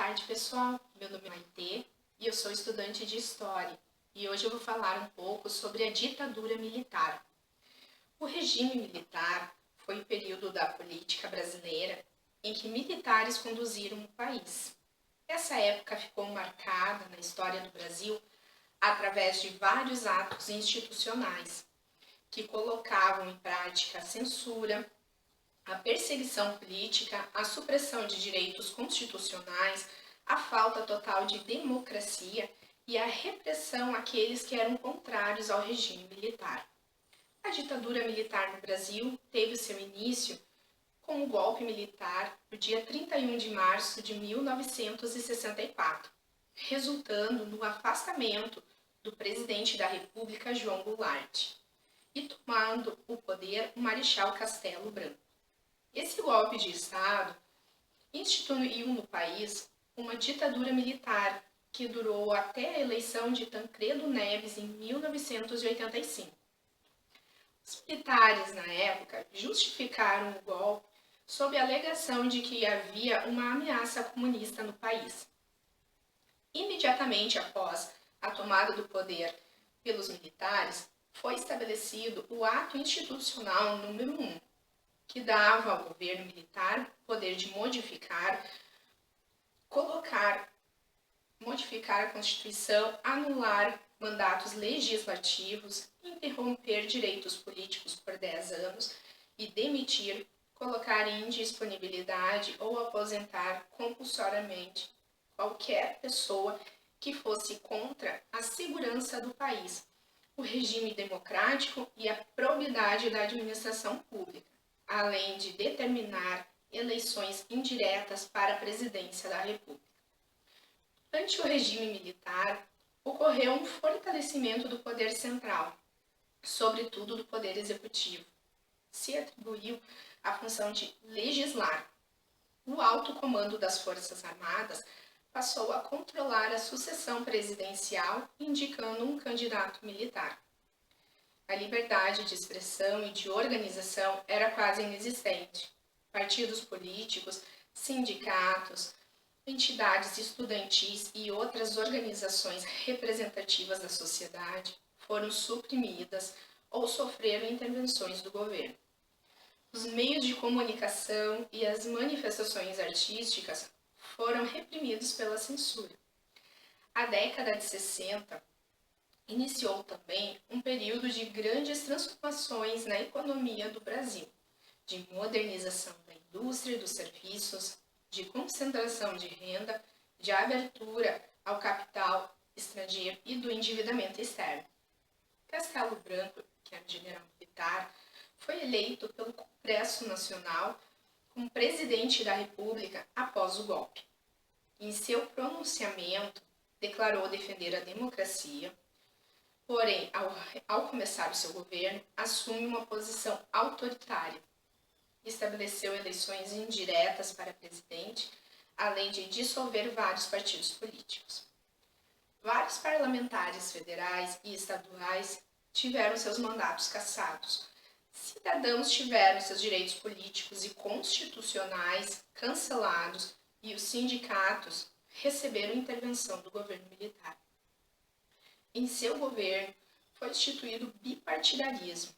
tarde, pessoal. Meu nome é Maitê e eu sou estudante de História. E hoje eu vou falar um pouco sobre a ditadura militar. O regime militar foi o período da política brasileira em que militares conduziram o país. Essa época ficou marcada na história do Brasil através de vários atos institucionais que colocavam em prática a censura, a perseguição política, a supressão de direitos constitucionais, a falta total de democracia e a repressão àqueles que eram contrários ao regime militar. A ditadura militar no Brasil teve o seu início com o golpe militar no dia 31 de março de 1964, resultando no afastamento do presidente da República, João Goulart, e tomando o poder o Marechal Castelo Branco. Esse golpe de Estado instituiu no país uma ditadura militar que durou até a eleição de Tancredo Neves em 1985. Os militares, na época, justificaram o golpe sob a alegação de que havia uma ameaça comunista no país. Imediatamente após a tomada do poder pelos militares, foi estabelecido o Ato Institucional número 1, que dava ao governo militar o poder de modificar a Constituição, anular mandatos legislativos, interromper direitos políticos por 10 anos e demitir, colocar em indisponibilidade ou aposentar compulsoriamente qualquer pessoa que fosse contra a segurança do país, o regime democrático e a probidade da administração pública, além de determinar eleições indiretas para a presidência da República. Durante o regime militar, ocorreu um fortalecimento do poder central, sobretudo do poder executivo. Se atribuiu a função de legislar. O alto comando das Forças Armadas passou a controlar a sucessão presidencial, indicando um candidato militar. A liberdade de expressão e de organização era quase inexistente. Partidos políticos, sindicatos, entidades estudantis e outras organizações representativas da sociedade foram suprimidas ou sofreram intervenções do governo. Os meios de comunicação e as manifestações artísticas foram reprimidos pela censura. A década de 60 iniciou também um período de grandes transformações na economia do Brasil, de modernização da indústria e dos serviços, de concentração de renda, de abertura ao capital estrangeiro e do endividamento externo. Castelo Branco, que era general militar, foi eleito pelo Congresso Nacional como presidente da República após o golpe. Em seu pronunciamento, declarou defender a democracia, porém, ao começar o seu governo, assume uma posição autoritária. Estabeleceu eleições indiretas para presidente, além de dissolver vários partidos políticos. Vários parlamentares federais e estaduais tiveram seus mandatos cassados. Cidadãos tiveram seus direitos políticos e constitucionais cancelados e os sindicatos receberam intervenção do governo militar. Em seu governo, foi instituído o bipartidarismo.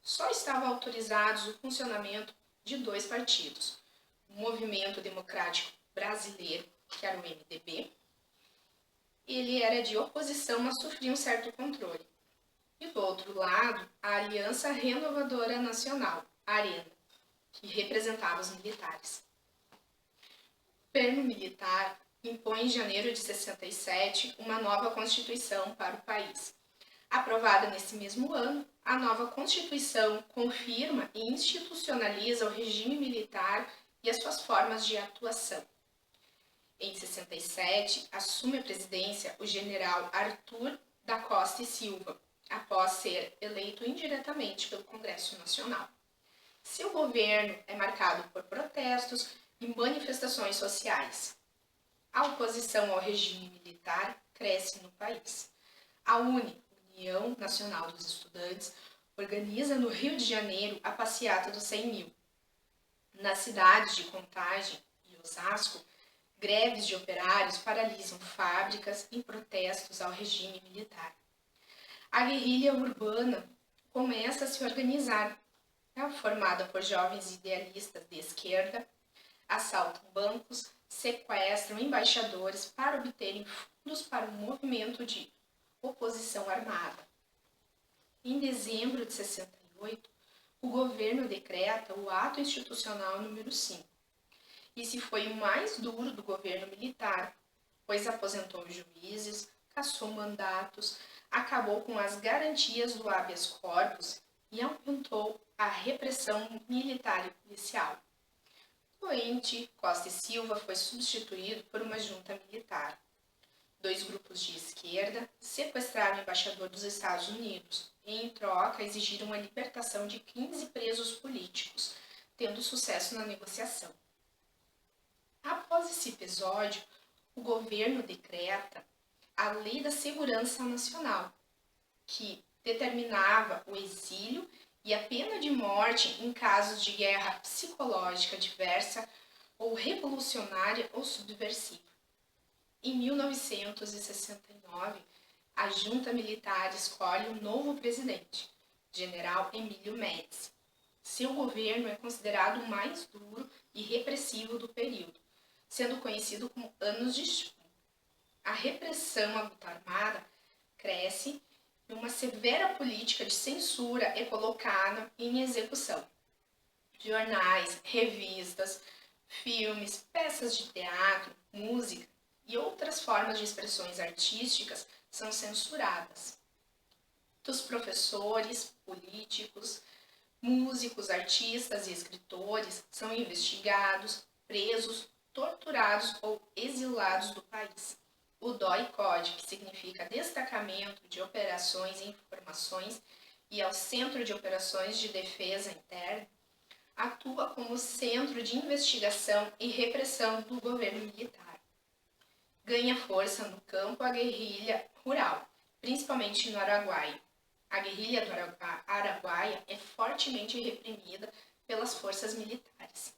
Só estavam autorizados o funcionamento de 2 partidos, o Movimento Democrático Brasileiro, que era o MDB, ele era de oposição, mas sofria um certo controle. E do outro lado, a Aliança Renovadora Nacional, a ARENA, que representava os militares. O governo militar impõe em janeiro de 67 uma nova Constituição para o país. Aprovada nesse mesmo ano, a nova Constituição confirma e institucionaliza o regime militar e as suas formas de atuação. Em 67, assume a presidência o general Arthur da Costa e Silva, após ser eleito indiretamente pelo Congresso Nacional. Seu governo é marcado por protestos e manifestações sociais. A oposição ao regime militar cresce no país. A União Nacional dos Estudantes organiza no Rio de Janeiro a Passeata dos 100 Mil. Nas cidades de Contagem e Osasco, Greves de operários paralisam fábricas em protestos ao regime militar. A guerrilha urbana começa a se organizar, formada por jovens idealistas de esquerda, assaltam bancos, sequestram embaixadores para obterem fundos para um movimento de oposição armada. Em dezembro de 68, o governo decreta o Ato Institucional número 5. Esse foi o mais duro do governo militar, pois aposentou juízes, cassou mandatos, acabou com as garantias do habeas corpus e aumentou a repressão militar e policial. Doente, Costa e Silva foi substituído por uma junta militar. 2 grupos de esquerda sequestraram o embaixador dos Estados Unidos e, em troca, exigiram a libertação de 15 presos políticos, tendo sucesso na negociação. Após esse episódio, o governo decreta a Lei da Segurança Nacional, que determinava o exílio e a pena de morte em casos de guerra psicológica diversa ou revolucionária ou subversiva. Em 1969, a junta militar escolhe um novo presidente, General Emílio Médici. Seu governo é considerado o mais duro e repressivo do período, sendo conhecido como Anos de Chumbo. A repressão à luta armada cresce e uma severa política de censura é colocada em execução. Jornais, revistas, filmes, peças de teatro, música e outras formas de expressões artísticas são censuradas. Dos professores, políticos, músicos, artistas e escritores são investigados, presos, torturados ou exilados do país. O DOI-CODE, que significa Destacamento de Operações e Informações, e ao Centro de Operações de Defesa Interna, atua como centro de investigação e repressão do governo militar. Ganha força no campo a guerrilha rural, principalmente no Araguaia. A guerrilha do Araguaia é fortemente reprimida pelas forças militares.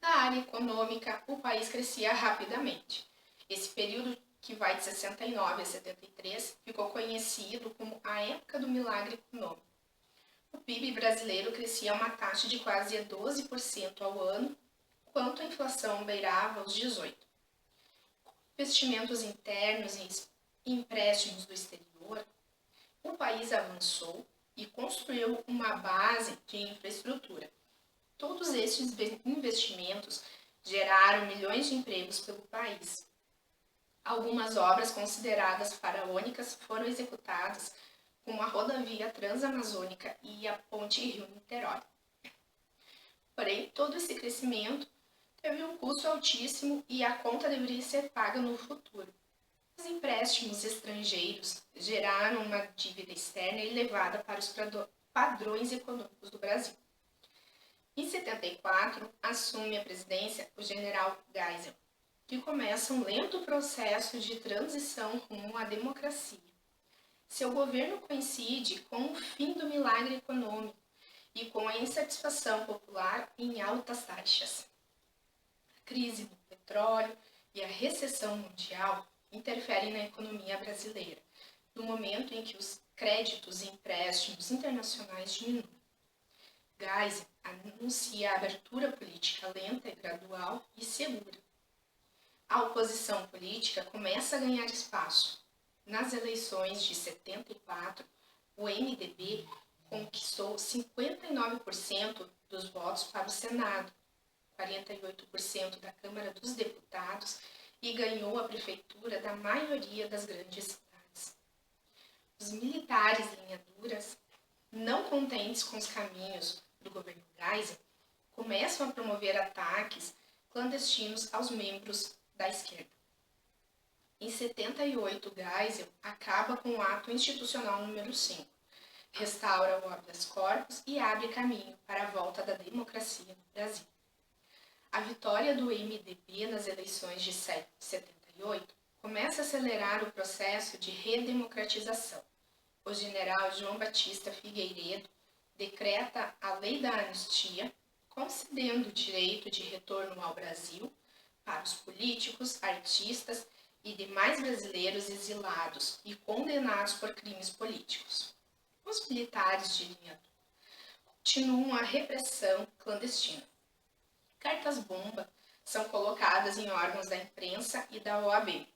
Na área econômica, o país crescia rapidamente. Esse período, que vai de 69 a 73, ficou conhecido como a época do milagre econômico. O PIB brasileiro crescia a uma taxa de quase 12% ao ano, enquanto a inflação beirava os 18%. Com investimentos internos e empréstimos do exterior, o país avançou e construiu uma base de infraestrutura. Todos esses investimentos geraram milhões de empregos pelo país. Algumas obras consideradas faraônicas foram executadas, como a rodovia transamazônica e a ponte Rio-Niterói. Porém, todo esse crescimento teve um custo altíssimo e a conta deveria ser paga no futuro. Os empréstimos estrangeiros geraram uma dívida externa elevada para os padrões econômicos do Brasil. Em 74, assume a presidência o general Geisel, que começa um lento processo de transição rumo à democracia. Seu governo coincide com o fim do milagre econômico e com a insatisfação popular em altas taxas. A crise do petróleo e a recessão mundial interferem na economia brasileira, no momento em que os créditos e empréstimos internacionais diminuem. Geisel anuncia a abertura política lenta e gradual e segura. A oposição política começa a ganhar espaço. Nas eleições de 74, o MDB conquistou 59% dos votos para o Senado, 48% da Câmara dos Deputados e ganhou a prefeitura da maioria das grandes cidades. Os militares linha duras, não contentes com os caminhos do governo Geisel, começam a promover ataques clandestinos aos membros da esquerda. Em 78, Geisel acaba com o Ato Institucional número 5, restaura o habeas corpus e abre caminho para a volta da democracia no Brasil. A vitória do MDB nas eleições de 78 começa a acelerar o processo de redemocratização. O general João Batista Figueiredo decreta a Lei da Anistia, concedendo o direito de retorno ao Brasil para os políticos, artistas e demais brasileiros exilados e condenados por crimes políticos. Os militares de linha continuam a repressão clandestina. Cartas-bomba são colocadas em órgãos da imprensa e da OAB.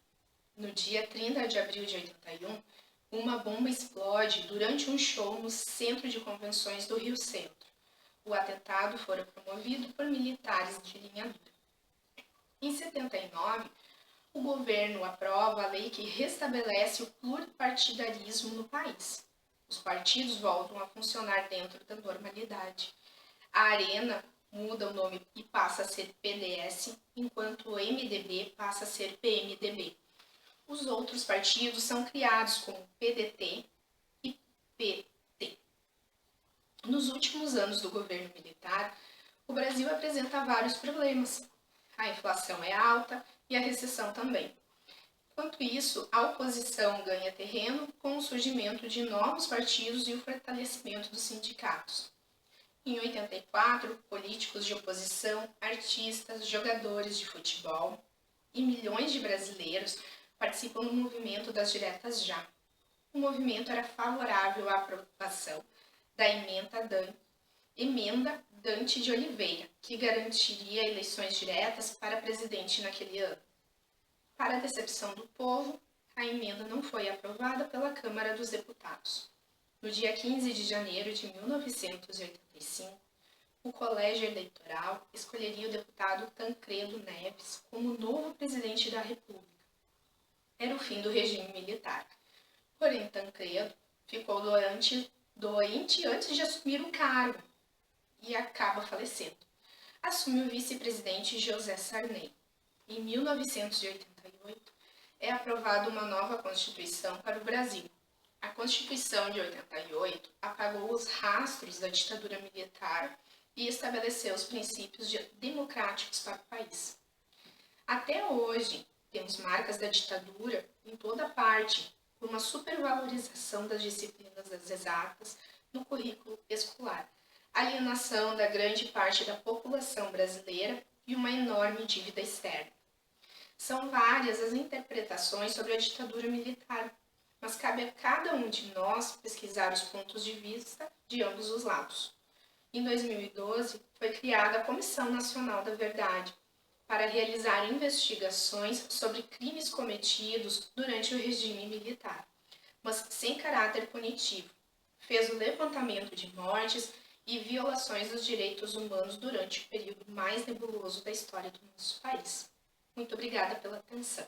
No dia 30 de abril de 81, uma bomba explode durante um show no Centro de Convenções do Rio Centro. O atentado fora promovido por militares de linha dura. Em 79, o governo aprova a lei que restabelece o pluripartidarismo no país. Os partidos voltam a funcionar dentro da normalidade. A Arena muda o nome e passa a ser PDS, enquanto o MDB passa a ser PMDB. Os outros partidos são criados como PDT e PT. Nos últimos anos do governo militar, o Brasil apresenta vários problemas. A inflação é alta e a recessão também. Enquanto isso, a oposição ganha terreno com o surgimento de novos partidos e o fortalecimento dos sindicatos. Em 84, políticos de oposição, artistas, jogadores de futebol e milhões de brasileiros participam do movimento das diretas já. O movimento era favorável à aprovação da emenda Dante de Oliveira, que garantiria eleições diretas para presidente naquele ano. Para a decepção do povo, a emenda não foi aprovada pela Câmara dos Deputados. No dia 15 de janeiro de 1985, o Colégio Eleitoral escolheria o deputado Tancredo Neves como novo presidente da República. Era o fim do regime militar. Porém, Tancredo ficou doente antes de assumir o cargo e acaba falecendo. Assume o vice-presidente José Sarney. Em 1988, é aprovada uma nova Constituição para o Brasil. A Constituição de 88 apagou os rastros da ditadura militar e estabeleceu os princípios democráticos para o país. Até hoje, temos marcas da ditadura em toda parte, por uma supervalorização das disciplinas das exatas no currículo escolar, alienação da grande parte da população brasileira e uma enorme dívida externa. São várias as interpretações sobre a ditadura militar, mas cabe a cada um de nós pesquisar os pontos de vista de ambos os lados. Em 2012, foi criada a Comissão Nacional da Verdade, para realizar investigações sobre crimes cometidos durante o regime militar, mas sem caráter punitivo. Fez o levantamento de mortes e violações dos direitos humanos durante o período mais nebuloso da história do nosso país. Muito obrigada pela atenção.